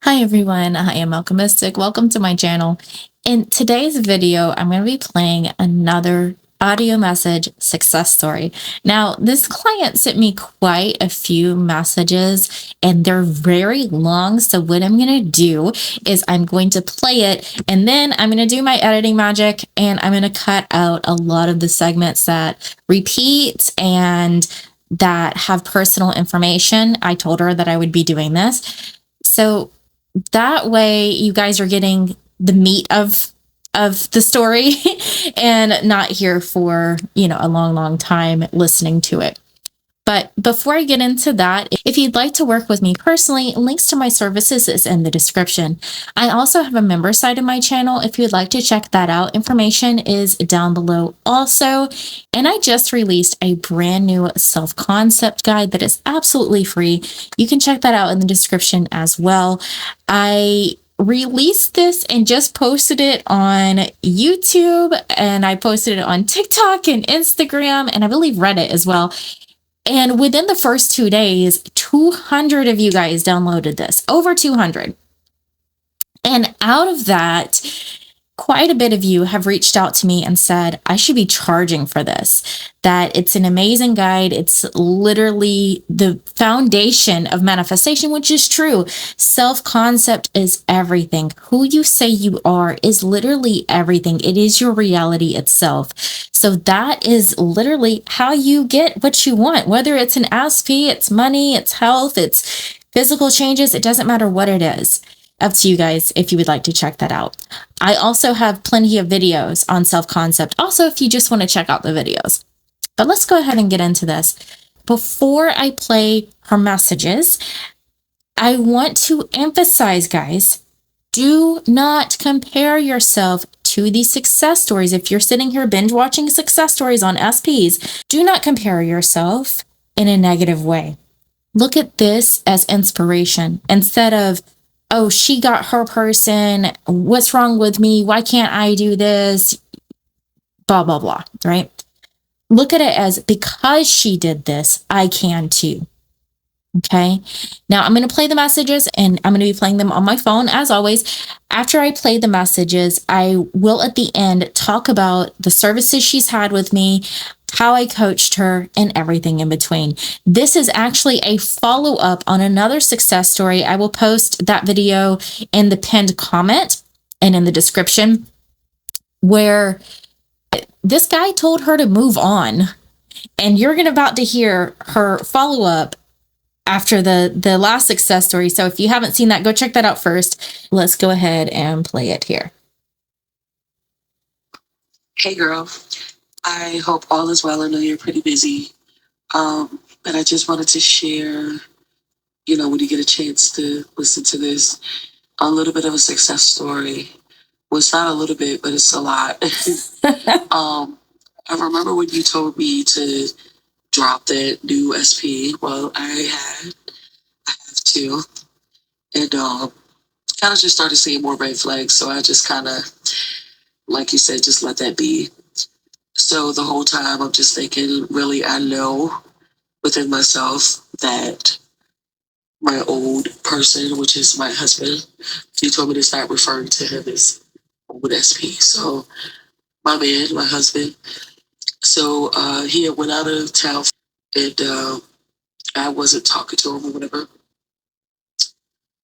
Hi everyone, I am Alchemistic. Welcome to my channel. In today's video, I'm going to be playing another audio message success story. Now, this client sent me quite a few messages and they're very long. So what I'm going to do is I'm going to play it and then I'm going to do my editing magic and I'm going to cut out a lot of the segments that repeat and that have personal information. I told her that I would be doing this. So that way you guys are getting the meat of the story and not here for, a long time listening to it. But before I get into that, if you'd like to work with me personally, links to my services is in the description. I also have a member site of my channel. If you'd like to check that out, information is down below also. And I just released a brand new self-concept guide that is absolutely free. You can check that out in the description as well. I released this and just posted it on YouTube, and I posted it on TikTok and Instagram, and I believe Reddit as well. And within the first 2 days, 200 of you guys downloaded this, over 200. And out of that, quite a bit of you have reached out to me and said, I should be charging for this, that it's an amazing guide. It's literally the foundation of manifestation, which is true. Self-concept is everything. Who you say you are is literally everything. It is your reality itself. So that is literally how you get what you want, whether it's an SP, it's money, it's health, it's physical changes. It doesn't matter what it is. Up to you guys if you would like to check that out. I also have plenty of videos on self-concept, also if you just want to check out the videos. But let's go ahead and get into this. Before I play her messages, I want to emphasize, guys, do not compare yourself to these success stories. If you're sitting here binge watching success stories on SPs, do not compare yourself in a negative way. Look at this as inspiration instead of, oh, she got her person, what's wrong with me? Why can't I do this? Blah, blah, blah, right? Look at it as, because she did this, I can too. Okay. Now I'm going to play the messages and I'm going to be playing them on my phone as always. After I play the messages, I will at the end talk about the services she's had with me, how I coached her, and everything in between. This is actually a follow-up on another success story. I will post that video in the pinned comment and in the description, where this guy told her to move on. And you're about to hear her follow-up after the last success story. So if you haven't seen that, go check that out first. Let's go ahead and play it here. Hey girl, I hope all is well. I know you're pretty busy. But I just wanted to share, when you get a chance to listen to this, a little bit of a success story. Well, it's not a little bit, but it's a lot. I remember when you told me to drop that new SP. Well, I have to. And kind of just started seeing more red flags. So I just kind of, like you said, just let that be. So the whole time I'm just thinking, really, I know within myself that my old person, which is my husband, he told me to start referring to him as old SP. So my man, my husband. So he had went out of town and I wasn't talking to him or whatever.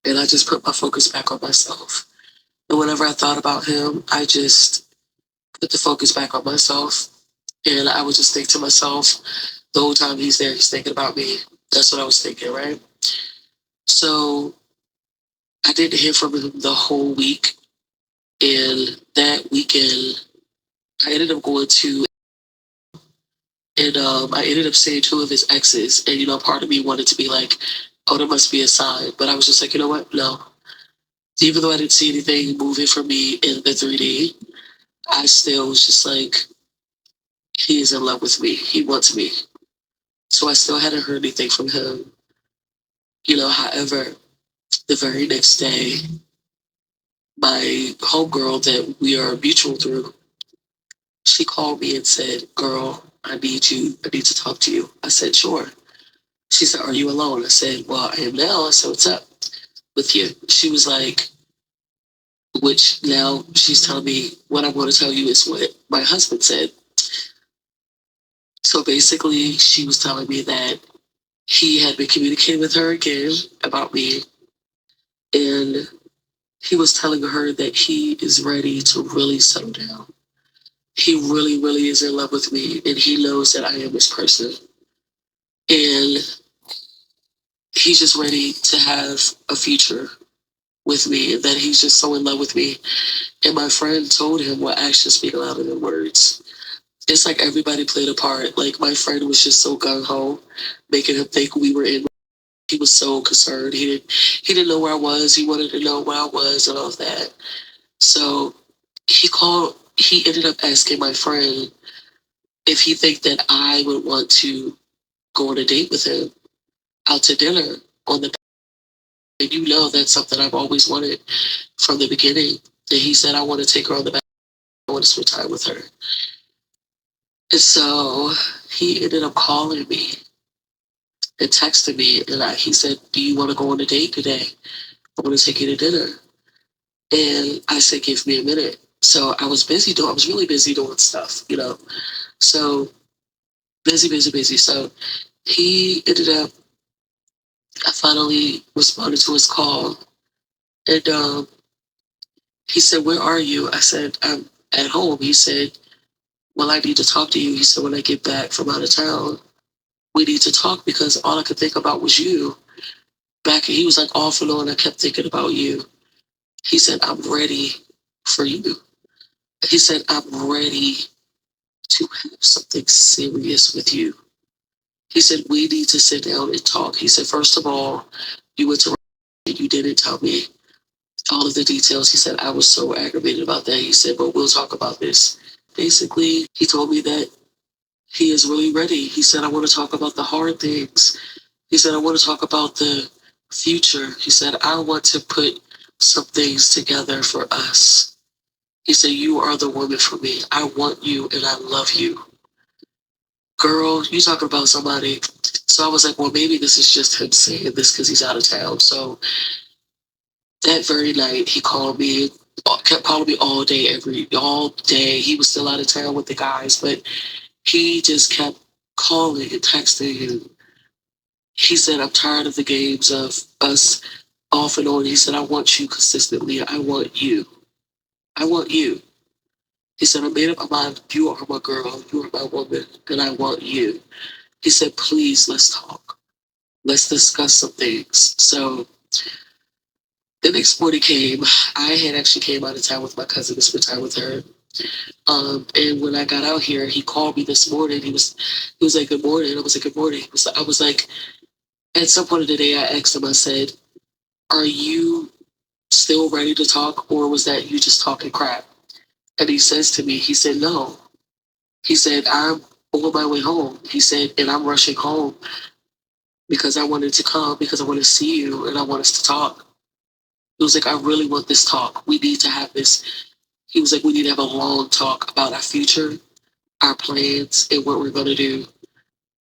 And I just put my focus back on myself. And whenever I thought about him, I just put the focus back on myself. And I would just think to myself, the whole time he's there, he's thinking about me. That's what I was thinking, right? So I didn't hear from him the whole week. And that weekend, I ended up going to, and I ended up seeing two of his exes. And, part of me wanted to be like, oh, there must be a sign. But I was just like, you know what? No. Even though I didn't see anything moving for me in the 3D, I still was just like, he is in love with me. He wants me. So I still hadn't heard anything from him. However, the very next day, my homegirl that we are mutual through, she called me and said, girl, I need to talk to you. I said, sure. She said, are you alone? I said, well, I am now. I said, what's up? with you. She was like, which now she's telling me what I'm going to tell you is what my husband said. So basically, she was telling me that he had been communicating with her again about me, and he was telling her that he is ready to really settle down. He really, really is in love with me, and he knows that I am his person. And he's just ready to have a future with me, and that he's just so in love with me. And my friend told him what actions speak louder than words. It's like everybody played a part. Like my friend was just so gung ho, making him think we were in. He was so concerned. He didn't know where I was. He wanted to know where I was and all of that. So he called. He ended up asking my friend if he think that I would want to go on a date with him out to dinner on the. And you know that's something I've always wanted from the beginning. And he said I want to take her on the back. I want to spend time with her. And so he ended up calling me and texted me, and he said, "Do you want to go on a date today? I want to take you to dinner." And I said, "Give me a minute." So I was busy doing. I was really busy doing stuff, you know. So busy, busy, busy. So he ended up. I finally responded to his call, and he said, "Where are you?" I said, "I'm at home." He said, "Well, I need to talk to you." He said, "When I get back from out of town, we need to talk because all I could think about was you." Back, he was like off and on. I kept thinking about you. He said, "I'm ready for you." He said, "I'm ready to have something serious with you." He said, "We need to sit down and talk." He said, "First of all, you went to and you didn't tell me all of the details." He said, "I was so aggravated about that." He said, "But we'll talk about this." Basically, he told me that he is really ready. He said, "I want to talk about the hard things." He said, "I want to talk about the future." He said, "I want to put some things together for us." He said, "You are the woman for me. I want you and I love you." Girl, you talking about somebody. So I was like, well, maybe this is just him saying this because he's out of town. So that very night, he called me, kept calling me all day. He was still out of town with the guys, but he just kept calling and texting. And he said, "I'm tired of the games of us off and on." He said, "I want you consistently. I want you. I want you." He said, "I made up my mind. You are my girl. You are my woman. And I want you." He said, "Please, let's talk. Let's discuss some things." So the next morning came. I had actually came out of town with my cousin to spend time with her. And when I got out here, he called me this morning. He was like, "Good morning." I was like, "Good morning." I was like, at some point of the day, I asked him, I said, "Are you still ready to talk, or was that you just talking crap?" And he says to me, he said, "No." He said, "I'm on my way home." He said, "And I'm rushing home because I wanted to come because I want to see you and I want us to talk." He was like, "I really want this talk. We need to have this." He was like, "We need to have a long talk about our future, our plans, and what we're going to do.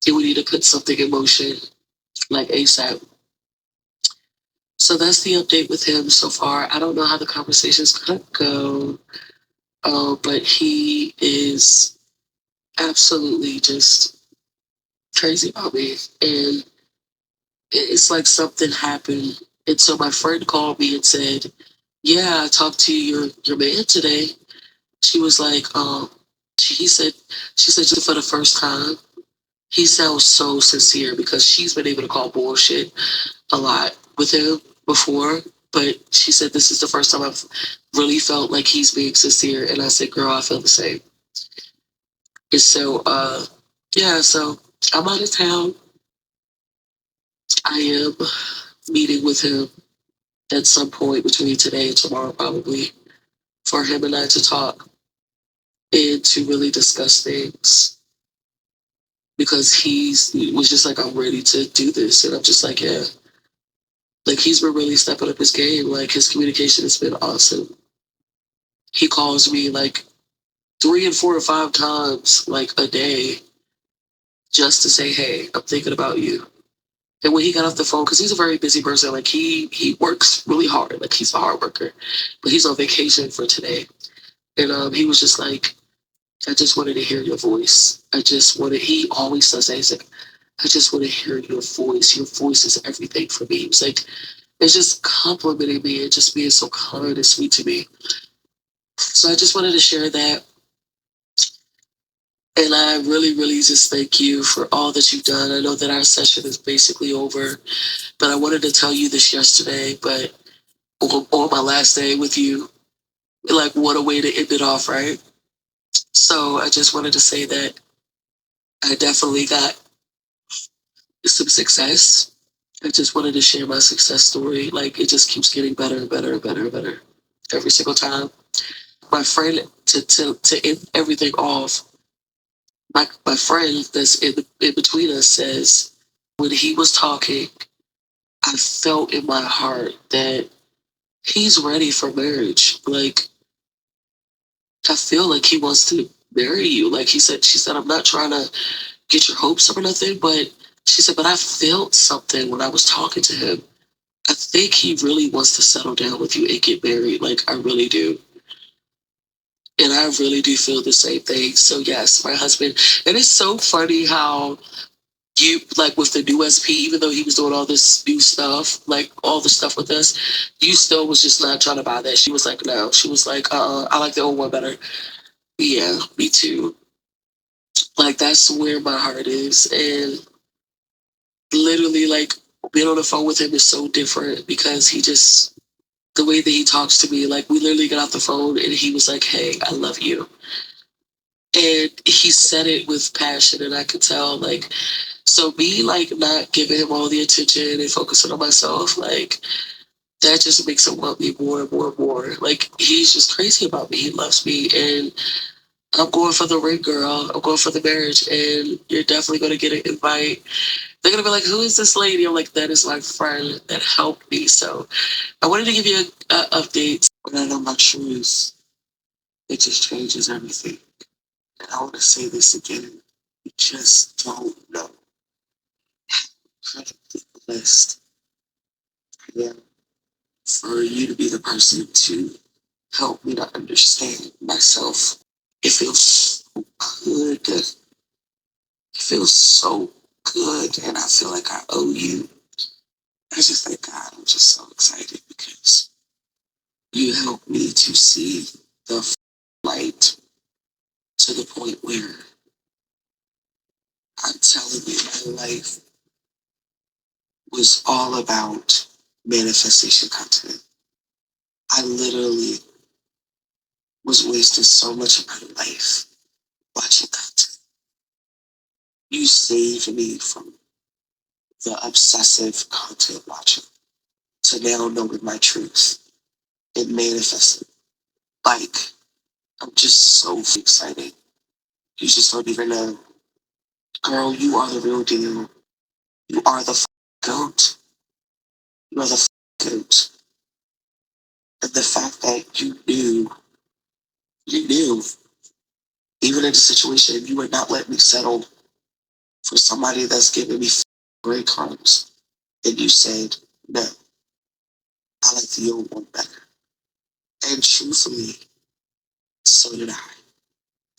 And we need to put something in motion like ASAP." So that's the update with him so far. I don't know how the conversation's going to go, but he is absolutely just crazy about me. And it's like something happened. And so my friend called me and said, "Yeah, I talked to your man today." She was like, he said, she said, just for the first time, he sounds so sincere because she's been able to call bullshit a lot with him before. But she said, this is the first time I've really felt like he's being sincere. And I said, "Girl, I feel the same." And so, yeah, so I'm out of town. I am meeting with him at some point between today and tomorrow, probably, for him and I to talk and to really discuss things because he was just like, "I'm ready to do this." And I'm just like, yeah. Like, he's been really stepping up his game. Like, his communication has been awesome. He calls me like 3 and 4 or 5 times, like, a day, just to say, "Hey, I'm thinking about you." And when he got off the phone, because he's a very busy person, like he works really hard, like he's a hard worker, but he's on vacation for today. And he was just like, I just wanted to hear your voice. I just wanted. He always says that. He's like, I just want to hear your voice. Your voice is everything for me. He was like, it's just complimenting me and just being so kind and sweet to me. So I just wanted to share that. And I really, really just thank you for all that you've done. I know that our session is basically over, but I wanted to tell you this yesterday, but on my last day with you, like what a way to end it off, right? So I just wanted to say that I definitely got some success. I just wanted to share my success story. Like it just keeps getting better and better and better and better every single time. My friend, to end everything off, my friend that's in between us says when he was talking, I felt in my heart that he's ready for marriage. Like I feel like he wants to marry you. Like she said, I'm not trying to get your hopes up or nothing, but she said, but I felt something when I was talking to him. I think he really wants to settle down with you and get married. Like I really do. And I really do feel the same thing. So yes, my husband. And it's so funny how you like with the new SP, even though he was doing all this new stuff, like all the stuff with us, you still was just not trying to buy that. She was like, no. She was like, I like the old one better. Yeah, me too. Like that's where my heart is. And literally like being on the phone with him is so different because he just the way that he talks to me, like we literally got off the phone and he was like, hey, I love you. And he said it with passion and I could tell like so me like not giving him all the attention and focusing on myself, like that just makes him want me more and more and more. Like he's just crazy about me. He loves me and I'm going for the ring, girl. I'm going for the marriage and you're definitely gonna get an invite. They're gonna be like, who is this lady? I'm like, that is my friend that helped me. So I wanted to give you a update. When I know my truth, it just changes everything. And I want to say this again. You just don't know how blessed I am for you to be the person to help me to understand myself. It feels so good. It feels so good. And I feel like I owe you. I just thank God. I'm just so excited because you helped me to see the light to the point where I'm telling you my life was all about manifestation content. I literally was wasting so much of my life watching content. You saved me from the obsessive content watching to now knowing my truth and manifesting. Like, I'm just so excited. You just don't even know. Girl, you are the real deal. You are the goat. You are the goat. And the fact that you knew, even in the situation, you would not let me settle for somebody that's giving me breadcrumbs. And you said, no, I like the old one better. And truthfully, so did I.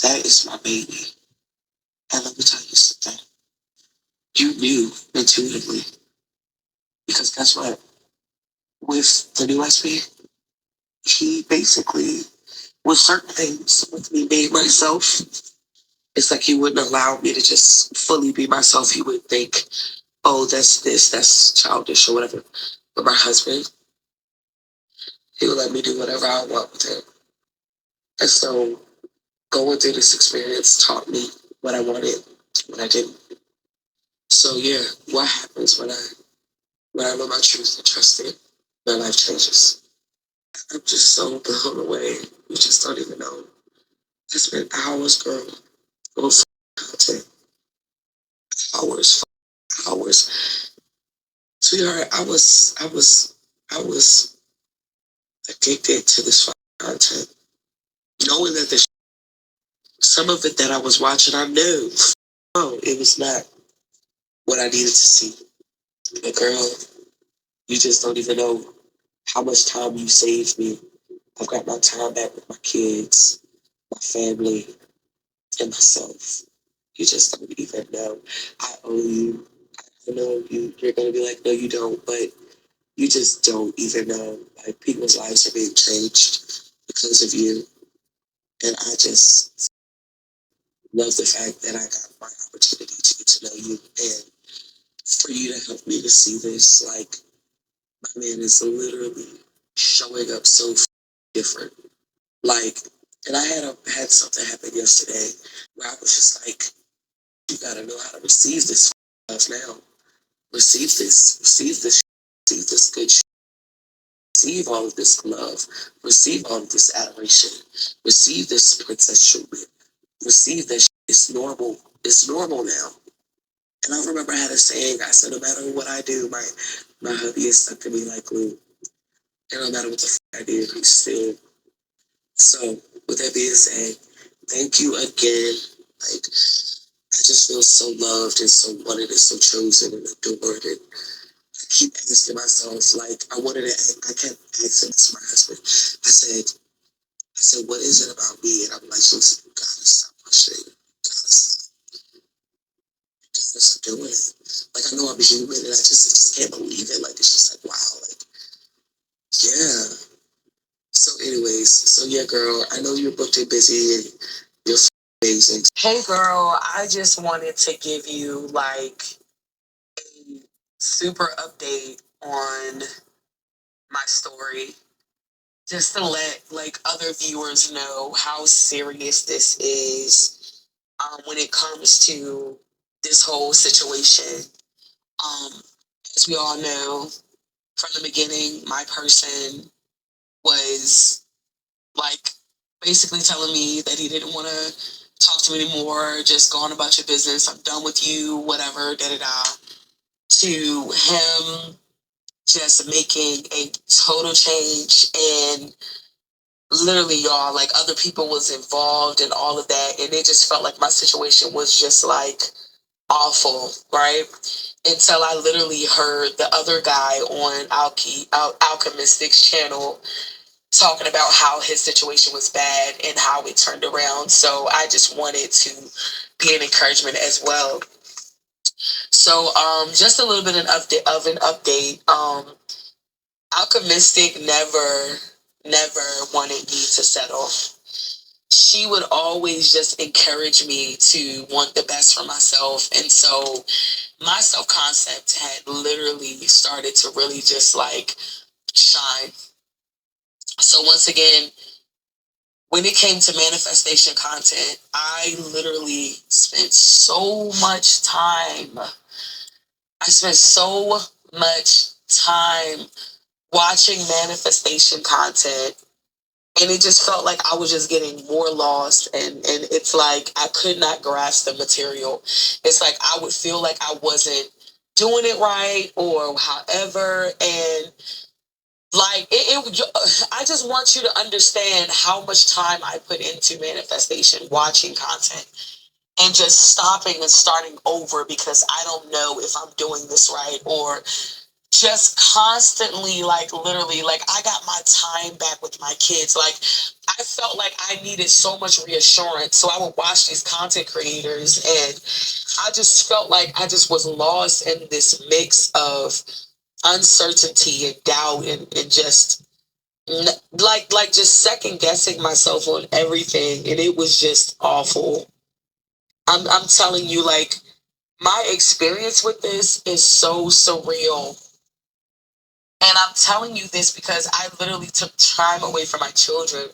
That is my baby. And let me tell you something. You knew intuitively. Because guess what? With the new SP, he basically, with certain things, with me being myself, it's like he wouldn't allow me to just fully be myself. He would think, oh, that's this, that's childish or whatever. But my husband, he would let me do whatever I want with him. And so going through this experience taught me what I wanted, what I didn't. So yeah, what happens when I know my truth and trust it, my life changes. I'm just so blown away. You just don't even know. I spent hours, girl, on content. Hours, hours. Sweetheart, I was addicted to this content. Knowing that some of it that I was watching, I knew, oh, it was not what I needed to see. But girl, you just don't even know how much time you saved me. I've got my time back with my kids, my family, and myself. You just don't even know. I owe you. I know you're gonna be like, no, you don't, but you just don't even know. Like people's lives are being changed because of you. And I just love the fact that I got my opportunity to get to know you and for you to help me to see this. Like my man is literally showing up so different. Like, and I had something happen yesterday where I was just like, you gotta know how to receive this stuff now. Receive this, receive this good, receive all of this love, receive all of this adoration, receive this princess treatment, receive this. It's normal. It's normal now. And I remember I had a saying. I said, no matter what I do, my hubby is stuck to me like glue. And no matter what the I do, he's still. So with that being said, thank you again. Like I just feel so loved and so wanted and so chosen and adored. And I keep asking myself, like, I kept asking this to my husband. I said, what is it about me? And I'm like, listen, you gotta stop pushing. You gotta stop doing it. Like, I know I'm human and I just can't believe it. Like, it's just like, wow, like, yeah. So, anyways, so yeah, girl, I know you're booked and busy and you're amazing. Hey, girl, I just wanted to give you like a super update on my story just to let like other viewers know how serious this is when it comes to this whole situation. Um, as we all know, from the beginning, my person was like basically telling me that he didn't want to talk to me anymore, just go on about your business, I'm done with you, whatever, da da da. To him just making a total change and literally y'all like other people was involved and all of that and it just felt like my situation was just like awful, right? Until I literally heard the other guy on Alchemistic's channel talking about how his situation was bad and how it turned around. So I just wanted to be an encouragement as well. So just a little bit of an update. Alchemistic never wanted me to settle. She would always just encourage me to want the best for myself. And so my self concept had literally started to really just like shine. So once again, when it came to manifestation content, I literally spent so much time. I spent so much time watching manifestation content and it just felt like I was just getting more lost and it's like I could not grasp the material. It's like I would feel like I wasn't doing it right or however and like I just want you to understand how much time I put into manifestation watching content and just stopping and starting over because I don't know if I'm doing this right or just constantly like literally like I got my time back with my kids. Like I felt like I needed so much reassurance, so I would watch these content creators and I just felt like I just was lost in this mix of uncertainty and doubt and just like just second guessing myself on everything and it was just awful. I'm telling you, like my experience with this is so surreal. And I'm telling you this because I literally took time away from my children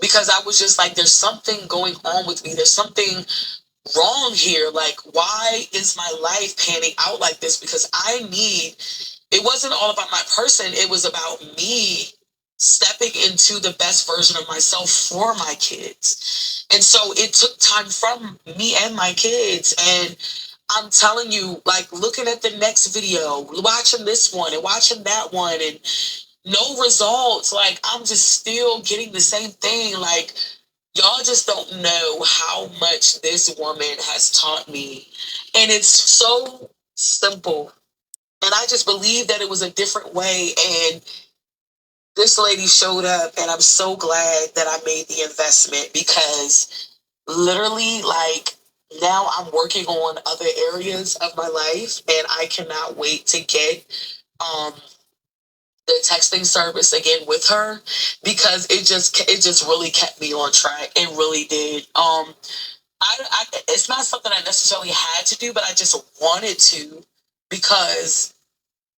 because I was just like, there's something going on with me. There's something wrong here. Like, why is my life panning out like this? Because it wasn't all about my person. It was about me stepping into the best version of myself for my kids. And so it took time from me and my kids. And I'm telling you, like looking at the next video, watching this one and watching that one, and no results. Like I'm just still getting the same thing. Like y'all just don't know how much this woman has taught me. And it's so simple. And I just believed that it was a different way. And this lady showed up, and I'm so glad that I made the investment because literally, like, now I'm working on other areas of my life, and I cannot wait to get um the texting service again with her because it just really kept me on track. It really did. I it's not something I necessarily had to do, but I just wanted to because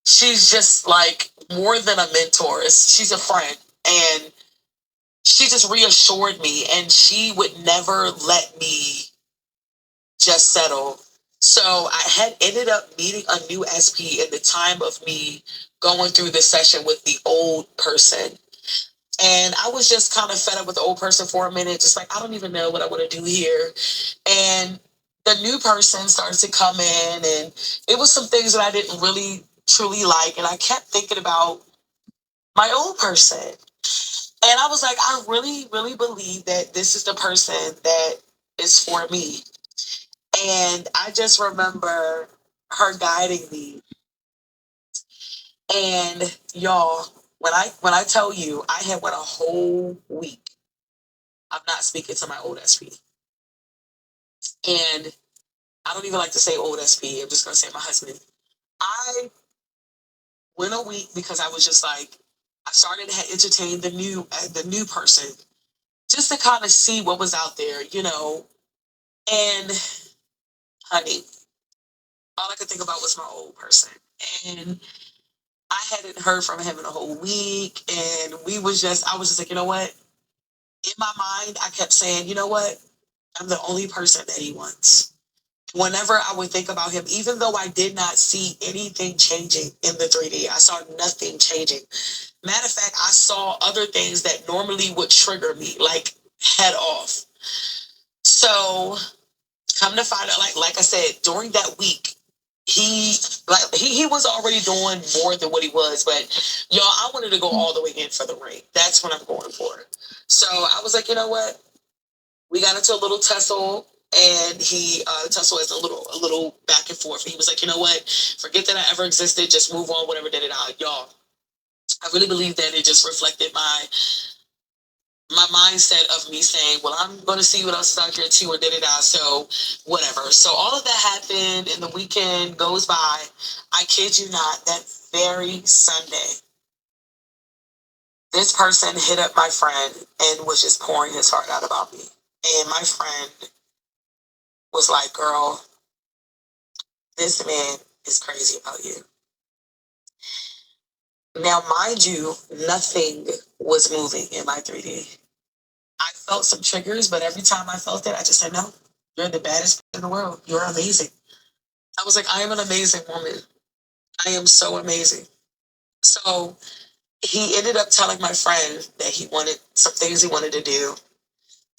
she's just like more than a mentor. She's a friend, and she just reassured me, and she would never let me just settle. So I had ended up meeting a new SP in the time of me going through the session with the old person. And I was just kind of fed up with the old person for a minute, just like, I don't even know what I want to do here. And the new person started to come in, and it was some things that I didn't really truly like. And I kept thinking about my old person. And I was like, I really, really believe that this is the person that is for me. And I just remember her guiding me. And y'all, when I tell you, I had went a whole week of not speaking to my old SP. And I don't even like to say old SP. I'm just gonna say my husband. I went a week because I was just like, I started to entertain the new person just to kind of see what was out there, you know. And honey, all I could think about was my old person. And I hadn't heard from him in a whole week. And I was just like, you know what? In my mind, I kept saying, you know what? I'm the only person that he wants. Whenever I would think about him, even though I did not see anything changing in the 3D, I saw nothing changing. Matter of fact, I saw other things that normally would trigger me, like head off. So come to find out, like I said, during that week, he was already doing more than what he was, but y'all, I wanted to go all the way in for the ring. That's what I'm going for. So I was like, you know what? We got into a little tussle, and he tussle is a little back and forth. And he was like, you know what? Forget that I ever existed. Just move on. Whatever. Did it out, y'all. I really believe that it just reflected my mindset of me saying, well, I'm going to see what else is out here too, or did it out. So whatever. So all of that happened, and the weekend goes by. I kid you not, that very Sunday, this person hit up my friend and was just pouring his heart out about me. And my friend was like, girl, this man is crazy about you. Now, mind you, nothing was moving in my 3D. I felt some triggers, but every time I felt it, I just said, no, you're the baddest in the world. You're amazing. I was like, I am an amazing woman. I am so amazing. So he ended up telling my friend that he wanted some things he wanted to do.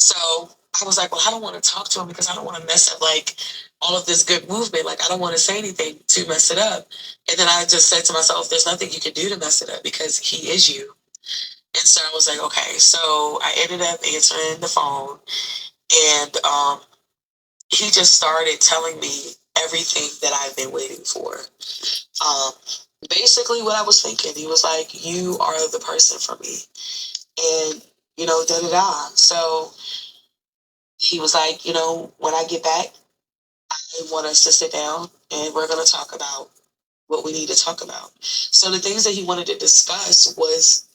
So I was like, well, I don't want to talk to him because I don't want to mess up like all of this good movement. Like, I don't want to say anything to mess it up. And then I just said to myself, there's nothing you can do to mess it up because he is you. And so I was like, okay. So I ended up answering the phone, and he just started telling me everything that I've been waiting for. Um, Basically, what I was thinking, he was like, you are the person for me. And, da da da. So he was like, when I get back, I want us to sit down and we're going to talk about what we need to talk about. So the things that he wanted to discuss was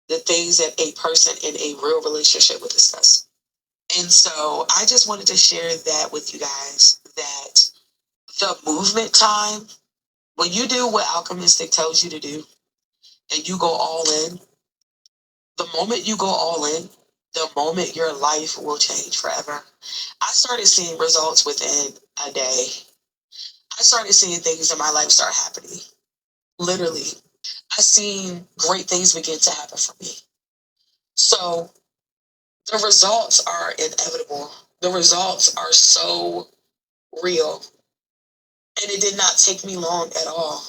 the things that a person in a real relationship would discuss. And so I just wanted to share that with you guys, that the movement time, when you do what Alchemistic tells you to do and you go all in, the moment you go all in, the moment your life will change forever. I started seeing results within a day. I started seeing things in my life start happening. Literally. I seen great things begin to happen for me. So the results are inevitable. The results are so real. And it did not take me long at all.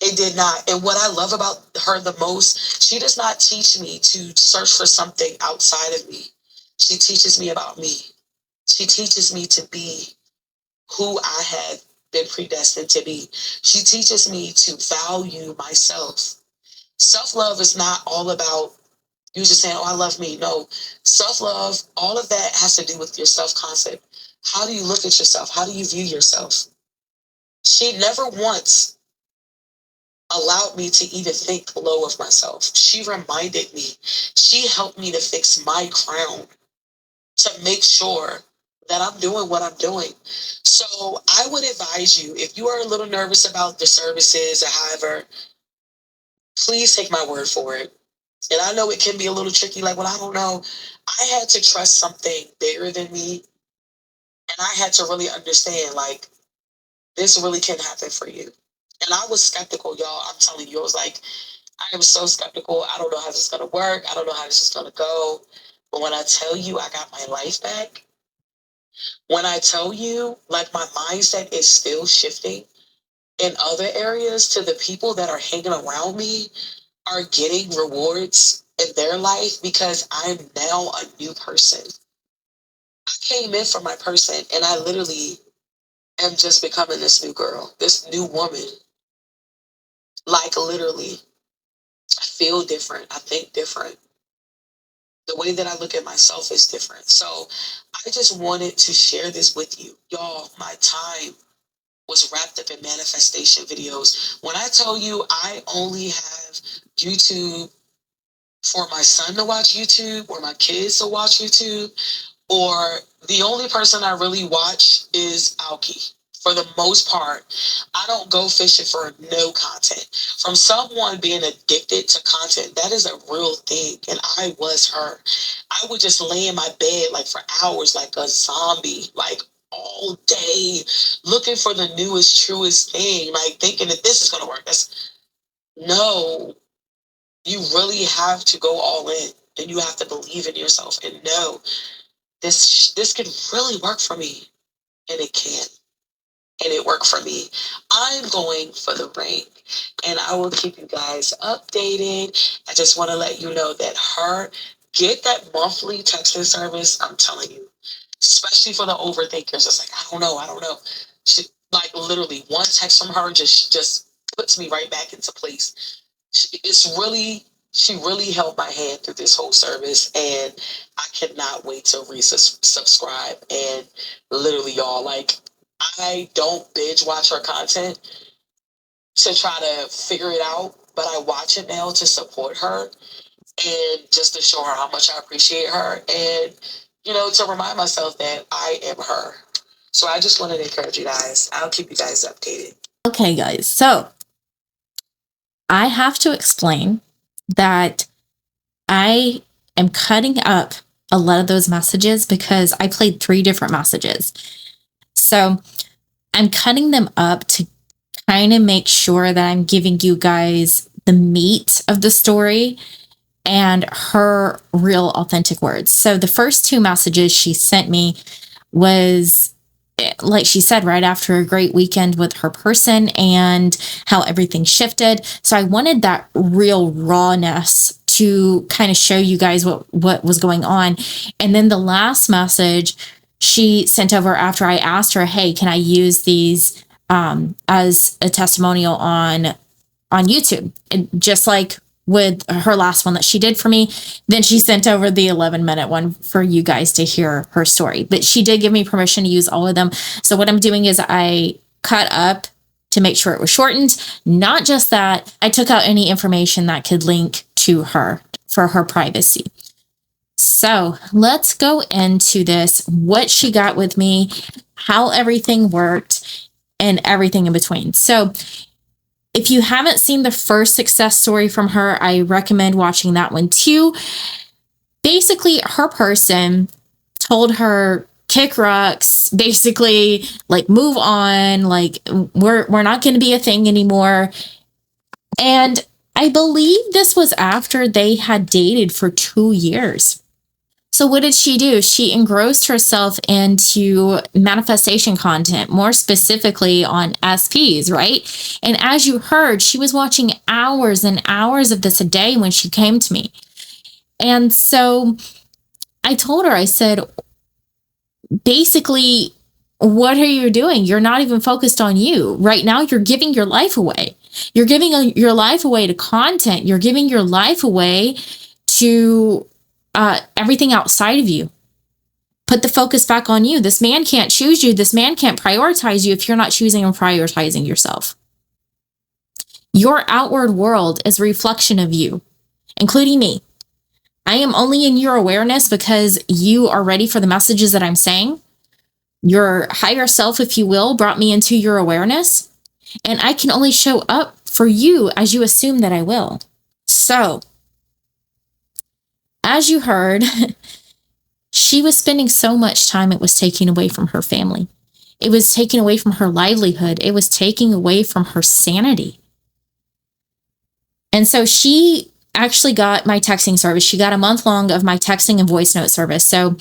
It did not. And what I love about her the most, she does not teach me to search for something outside of me. She teaches me about me. She teaches me to be who I had been predestined to be. She teaches me to value myself. Self-love is not all about you just saying, oh, I love me. No, self-love, all of that has to do with your self-concept. How do you look at yourself? How do you view yourself? She never once allowed me to even think low of myself. She reminded me. She helped me to fix my crown, to make sure that I'm doing what I'm doing. So I would advise you, if you are a little nervous about the services or however, please take my word for it. And I know it can be a little tricky, like, well, I don't know. I had to trust something bigger than me. And I had to really understand, like, this really can happen for you. And I was skeptical, y'all. I'm telling you, I was like, I am so skeptical. I don't know how this is going to work. I don't know how this is going to go. But when I tell you I got my life back, when I tell you, like, my mindset is still shifting in other areas to the people that are hanging around me are getting rewards in their life because I'm now a new person. I came in for my person and I literally am just becoming this new girl, this new woman. Like, literally, I feel different. I think different. The way that I look at myself is different. So I just wanted to share this with you. Y'all, my time was wrapped up in manifestation videos. When I tell you I only have YouTube for my son to watch YouTube or my kids to watch YouTube, or the only person I really watch is Alki. For the most part, I don't go fishing for no content. From someone being addicted to content, that is a real thing. And I was her. I would just lay in my bed like for hours, like a zombie, like all day, looking for the newest, truest thing, like thinking that this is going to work. No, you really have to go all in and you have to believe in yourself and know this could really work for me, and it can, and it worked for me. I'm going for the ring, and I will keep you guys updated. I just want to let you know that get that monthly texting service. I'm telling you, especially for the overthinkers. It's like, I don't know. She, like, literally one text from her just puts me right back into place. She really held my hand through this whole service, and I cannot wait to resubscribe. And literally, y'all, like, I don't binge watch her content to try to figure it out, but I watch it now to support her and just to show her how much I appreciate her, and to remind myself that I am her. So I just wanted to encourage you guys. I'll keep you guys updated. Okay, guys. So I have to explain that I am cutting up a lot of those messages because I played 3 different messages. So I'm cutting them up to kind of make sure that I'm giving you guys the meat of the story and her real authentic words. So the first 2 messages she sent me was, like she said, right after a great weekend with her person and how everything shifted. So I wanted that real rawness to kind of show you guys what was going on. And then the last message she sent over after I asked her, hey, can I use these as a testimonial on YouTube? And just like with her last one that she did for me, then she sent over the 11-minute one for you guys to hear her story. But she did give me permission to use all of them. So what I'm doing is I cut up to make sure it was shortened. Not just that, I took out any information that could link to her for her privacy. So let's go into this, what she got with me, how everything worked, and everything in between. So if you haven't seen the first success story from her, I recommend watching that one too. Basically, her person told her, kick rocks, basically, like, move on, like, we're not going to be a thing anymore. And I believe this was after they had dated for 2 years. So what did she do? She engrossed herself into manifestation content, more specifically on SPs, right? And as you heard, she was watching hours and hours of this a day when she came to me. And so I told her, I said, basically, what are you doing? You're not even focused on you. Right now, you're giving your life away. You're giving your life away to content. You're giving your life away to everything outside of you. Put the focus back on you. This man can't choose you. This man can't prioritize you if you're not choosing and prioritizing yourself. Your outward world is a reflection of you, including me. I am only in your awareness because you are ready for the messages that I'm saying. Your higher self, if you will, brought me into your awareness, and I can only show up for you as you assume that I will. So, as you heard, she was spending so much time, it was taking away from her family. It was taking away from her livelihood. It was taking away from her sanity. And so she actually got my texting service. She got a month long of my texting and voice note service. So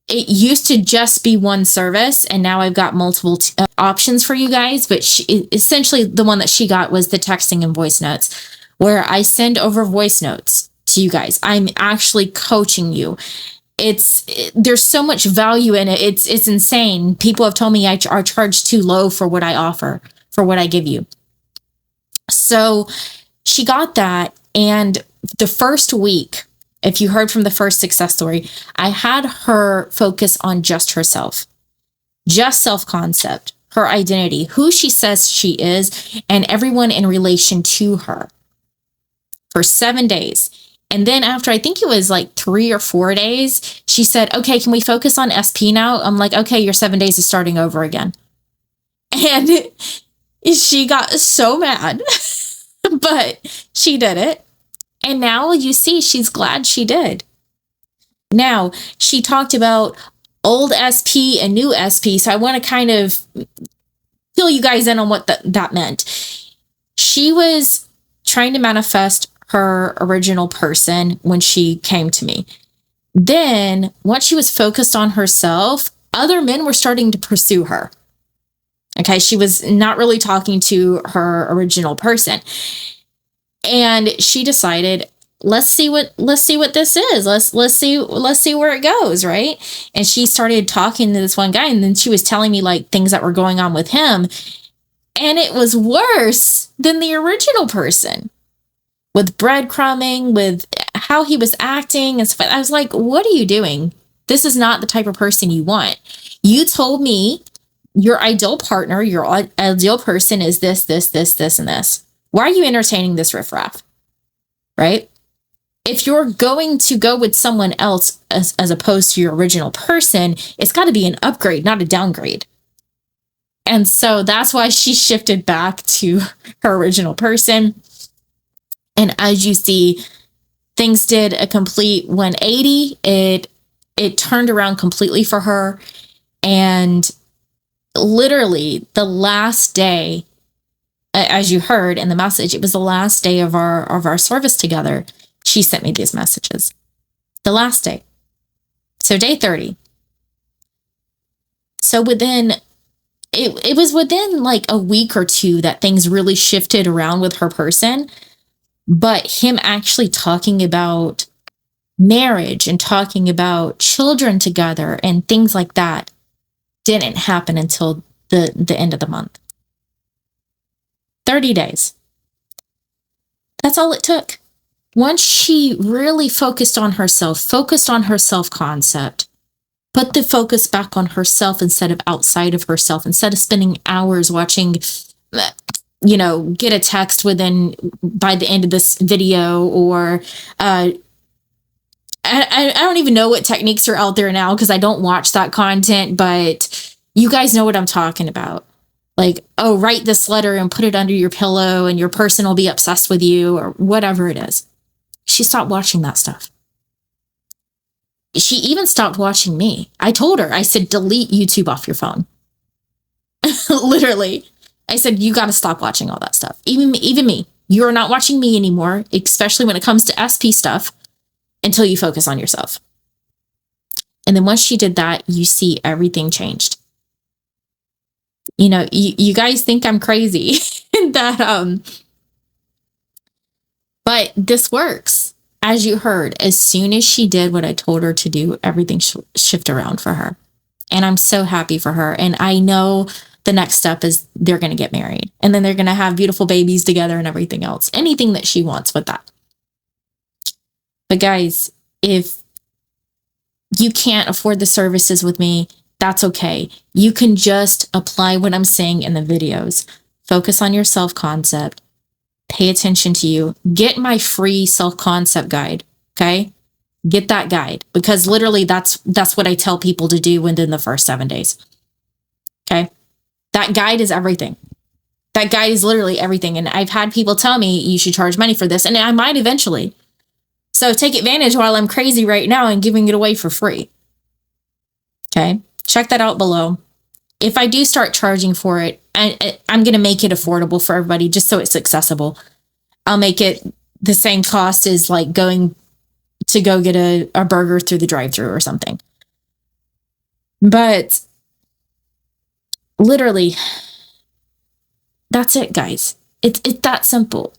it used to just be one service, and now I've got multiple options for you guys. But essentially, the one that she got was the texting and voice notes, where I send over voice notes to you guys. I'm actually coaching you. There's so much value in it. It's insane. People have told me I charge too low for what I offer, for what I give you. So she got that, and the first week, if you heard from the first success story, I had her focus on just herself, just self-concept, her identity, who she says she is, and everyone in relation to her for 7 days. And then after, I think it was like 3 or 4 days, she said, okay, can we focus on SP now? I'm like, okay, your 7 days is starting over again. And she got so mad, but she did it. And now you see, she's glad she did. Now, she talked about old SP and new SP. So I want to kind of fill you guys in on what that meant. She was trying to manifest her original person when she came to me. Then, once she was focused on herself, other men were starting to pursue her. Okay, she was not really talking to her original person. And she decided, let's see what this is. Let's see where it goes, right? And she started talking to this one guy, and then she was telling me like things that were going on with him, and it was worse than the original person, with breadcrumbing, with how he was acting and stuff. I was like, what are you doing? This is not the type of person you want. You told me your ideal partner, your ideal person is this, and this. Why are you entertaining this riffraff? Right? If you're going to go with someone else as opposed to your original person, it's got to be an upgrade, not a downgrade. And so that's why she shifted back to her original person. And as you see, things did a complete 180. It turned around completely for her. And literally the last day, as you heard in the message, it was the last day of our service together. She sent me these messages. The last day. So day 30. So it was within like a week or two that things really shifted around with her person. But him actually talking about marriage and talking about children together and things like that didn't happen until the end of the month. 30 days. That's all it took. Once she really focused on her self-concept, put the focus back on herself instead of outside of herself, instead of spending hours watching, get a text by the end of this video, or I don't even know what techniques are out there now because I don't watch that content, but you guys know what I'm talking about. Like, oh, write this letter and put it under your pillow and your person will be obsessed with you, or whatever it is. She stopped watching that stuff. She even stopped watching me. I told her, I said, delete YouTube off your phone. Literally. I said, you got to stop watching all that stuff. Even me. You're not watching me anymore, especially when it comes to SP stuff, until you focus on yourself. And then once she did that, you see everything changed. You guys think I'm crazy but this works. As you heard, as soon as she did what I told her to do, everything shifted around for her. And I'm so happy for her. And I know the next step is they're going to get married. And then they're going to have beautiful babies together and everything else. Anything that she wants with that. But guys, if you can't afford the services with me, that's okay. You can just apply what I'm saying in the videos. Focus on your self-concept. Pay attention to you. Get my free self-concept guide, okay? Get that guide, because literally that's what I tell people to do within the first 7 days, okay? That guide is everything. That guide is literally everything. And I've had people tell me you should charge money for this, and I might eventually. So take advantage while I'm crazy right now and giving it away for free. Okay, check that out below. If I do start charging for it, I'm going to make it affordable for everybody just so it's accessible. I'll make it the same cost as like going to go get a burger through the drive-thru or something. But literally, that's it, guys. It's that simple.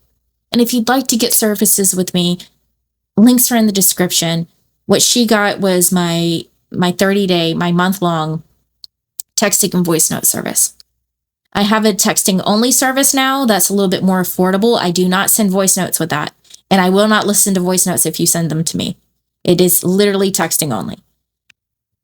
And if you'd like to get services with me, links are in the description. What she got was my 30-day, my month-long texting and voice note service. I have a texting only service now that's a little bit more affordable. I do not send voice notes with that. And I will not listen to voice notes if you send them to me. It is literally texting only.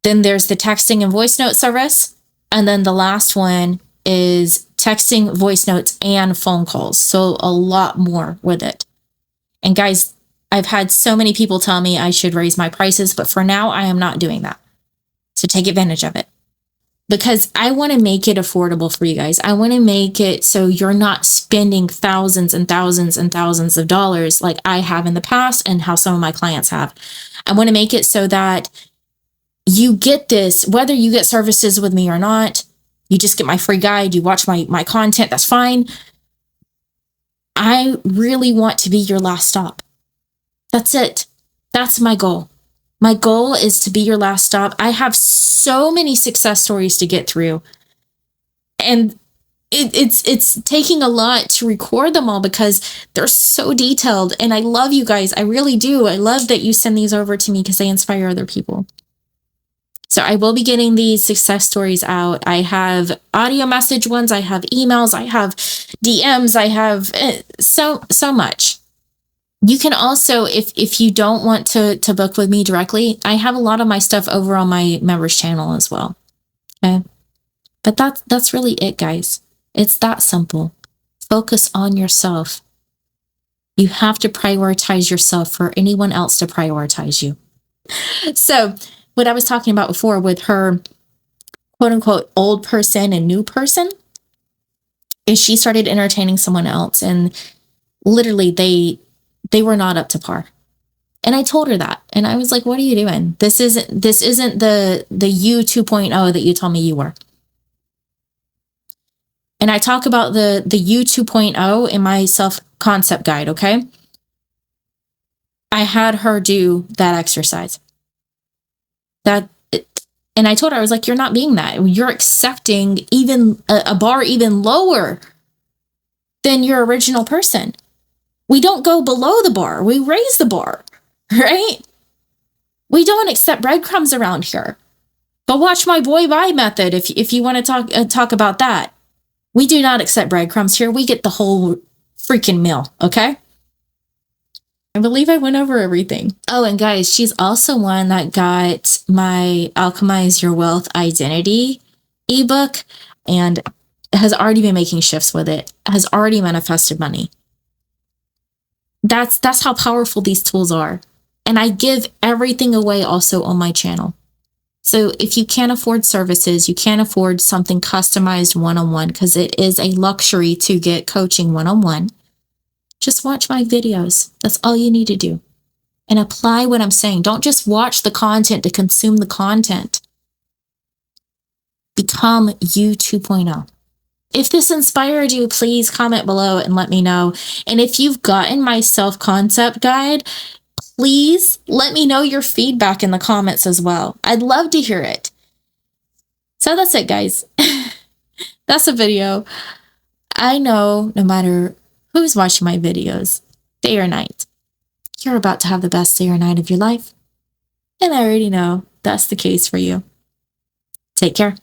Then there's the texting and voice note service. And then the last one is texting, voice notes, and phone calls. So a lot more with it. And guys, I've had so many people tell me I should raise my prices, but for now, I am not doing that. So take advantage of it. Because I want to make it affordable for you guys. I want to make it so you're not spending thousands and thousands and thousands of dollars like I have in the past and how some of my clients have. I want to make it so that you get this, whether you get services with me or not. You just get my free guide. You watch my content. That's fine. I really want to be your last stop. That's it. That's my goal. My goal is to be your last stop. I have so many success stories to get through. And it's taking a lot to record them all because they're so detailed. And I love you guys. I really do. I love that you send these over to me because they inspire other people. So I will be getting these success stories out. I have audio message ones. I have emails. I have DMs. I have so much. You can also, if you don't want to book with me directly, I have a lot of my stuff over on my members channel as well. Okay. But that's really it, guys. It's that simple. Focus on yourself. You have to prioritize yourself for anyone else to prioritize you. So what I was talking about before with her quote unquote old person and new person is she started entertaining someone else, and literally they were not up to par. And I told her that. And I was like, what are you doing? This isn't the you 2.0 that you told me you were. And I talk about the you 2.0 in my self-concept guide, okay? I had her do that exercise. And I told her, I was like, you're not being that. You're accepting even a bar even lower than your original person. We don't go below the bar. We raise the bar, right? We don't accept breadcrumbs around here. But watch my boy bye method if you want to talk about that. We do not accept breadcrumbs here. We get the whole freaking meal, okay? I believe I went over everything. Oh, and guys, she's also one that got my Alchemize Your Wealth Identity ebook and has already been making shifts with it, has already manifested money. That's how powerful these tools are. And I give everything away also on my channel. So if you can't afford services, you can't afford something customized one-on-one, because it is a luxury to get coaching one-on-one, just watch my videos. That's all you need to do. And apply what I'm saying. Don't just watch the content to consume the content. Become you 2.0. If this inspired you, please comment below and let me know. And if you've gotten my self-concept guide, please let me know your feedback in the comments as well. I'd love to hear it. So that's it, guys. That's the video. I know no matter who's watching my videos, day or night, you're about to have the best day or night of your life. And I already know that's the case for you. Take care.